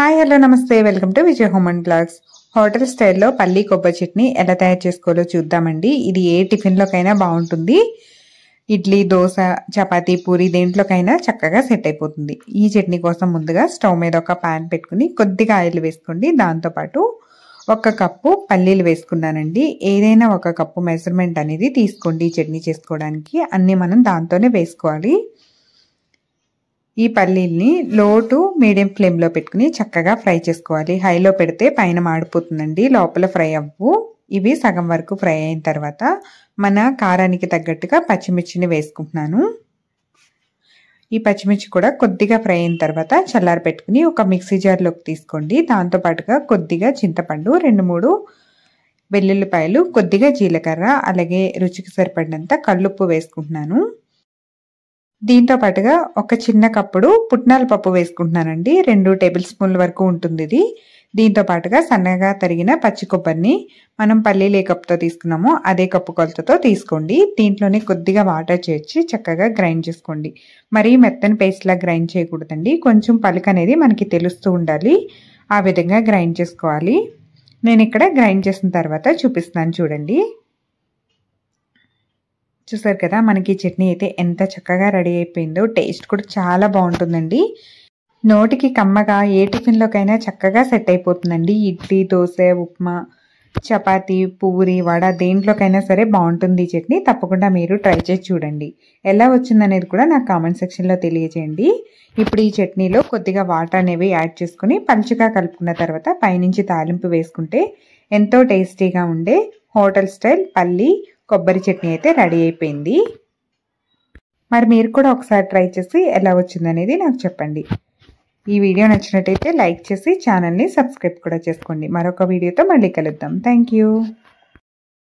Hi hello నమస్తే welcome to Vijay home and blogs. Hotel స్టైల్లో పల్లీ కొబ్బరి చట్నీ ఎలా తయారు చేసుకోవాలో చూద్దామండి. ఇది ఏ టిఫిన్లోకైనా బాగుంటుంది. ఇడ్లీ, దోశ, చపాతీ, పూరి దేంట్లోకైనా చక్కగా సెట్ అయిపోతుంది. ఈ చట్నీ కోసం ముందుగా స్టవ్ మీద ఒక ప్యాన్ పెట్టుకుని కొద్దిగా ఆయిల్ వేసుకోండి. దాంతోపాటు 1 కప్పు పల్లీలు వేసుకున్నానండి. ఏదైనా 1 కప్పు మెజర్మెంట్ అనేది తీసుకోండి. చట్నీ చేసుకోవడానికి అన్నీ మనం దాంతోనే వేసుకోవాలి. ఈ పల్లీల్ని లో టు మీడియం ఫ్లేమ్లో పెట్టుకుని చక్కగా ఫ్రై చేసుకోవాలి. హైలో పెడితే పైన మాడిపోతుందండి, లోపల ఫ్రై అవ్వు. ఇవి సగం వరకు ఫ్రై అయిన తర్వాత మన కారానికి తగ్గట్టుగా పచ్చిమిర్చిని వేసుకుంటున్నాను. ఈ పచ్చిమిర్చి కూడా కొద్దిగా ఫ్రై అయిన తర్వాత చల్లారి పెట్టుకుని ఒక మిక్సీ జార్లోకి తీసుకోండి. దాంతోపాటుగా కొద్దిగా చింతపండు, 2-3 వెల్లుల్లిపాయలు, కొద్దిగా జీలకర్ర, అలాగే రుచికి సరిపడినంత కల్లుప్పు వేసుకుంటున్నాను. దీంతో పాటుగా ఒక చిన్న కప్పుడు పుట్నాల పప్పు వేసుకుంటున్నానండి. 2 టేబుల్ స్పూన్ల వరకు ఉంటుంది ఇది. దీంతో పాటుగా సన్నగా తరిగిన పచ్చి కొబ్బరిని మనం పల్లీలు ఏ కప్పుతో తీసుకున్నామో అదే కప్పు కొలతతో తీసుకోండి. దీంట్లోనే కొద్దిగా వాటర్ చేర్చి చక్కగా గ్రైండ్ చేసుకోండి. మరీ మెత్తని పేస్ట్లా గ్రైండ్ చేయకూడదండి. కొంచెం పలుకు అనేది మనకి తెలుస్తూ ఉండాలి. ఆ విధంగా గ్రైండ్ చేసుకోవాలి. నేను ఇక్కడ గ్రైండ్ చేసిన తర్వాత చూపిస్తున్నాను చూడండి. చూసారు కదా, మనకి చట్నీ అయితే ఎంత చక్కగా రెడీ అయిపోయిందో. టేస్ట్ కూడా చాలా బాగుంటుందండి. నోటికి కమ్మగా ఏ టిఫిన్లోకైనా చక్కగా సెట్ అయిపోతుందండి. ఇడ్లీ, దోశ, ఉప్మా, చపాతీ, పూరి, వడ దేంట్లోకైనా సరే బాగుంటుంది ఈ చట్నీ. తప్పకుండా మీరు ట్రై చేసి చూడండి. ఎలా వచ్చిందనేది కూడా నాకు కామెంట్ సెక్షన్లో తెలియజేయండి. ఇప్పుడు ఈ చట్నీలో కొద్దిగా వాటర్ అనేవి యాడ్ చేసుకుని పలుచగా కలుపుకున్న తర్వాత పైనుంచి తాలింపు వేసుకుంటే ఎంతో టేస్టీగా ఉండే హోటల్ స్టైల్ పల్లీ కొబ్బరి చట్నీ అయితే రెడీ అయిపోయింది. మరి మీరు కూడా ఒకసారి ట్రై చేసి ఎలా వచ్చిందనేది నాకు చెప్పండి. ఈ వీడియో నచ్చినట్టయితే లైక్ చేసి ఛానల్ని సబ్స్క్రైబ్ కూడా చేసుకోండి. మరొక వీడియోతో మళ్ళీ కలుద్దాం. Thank you.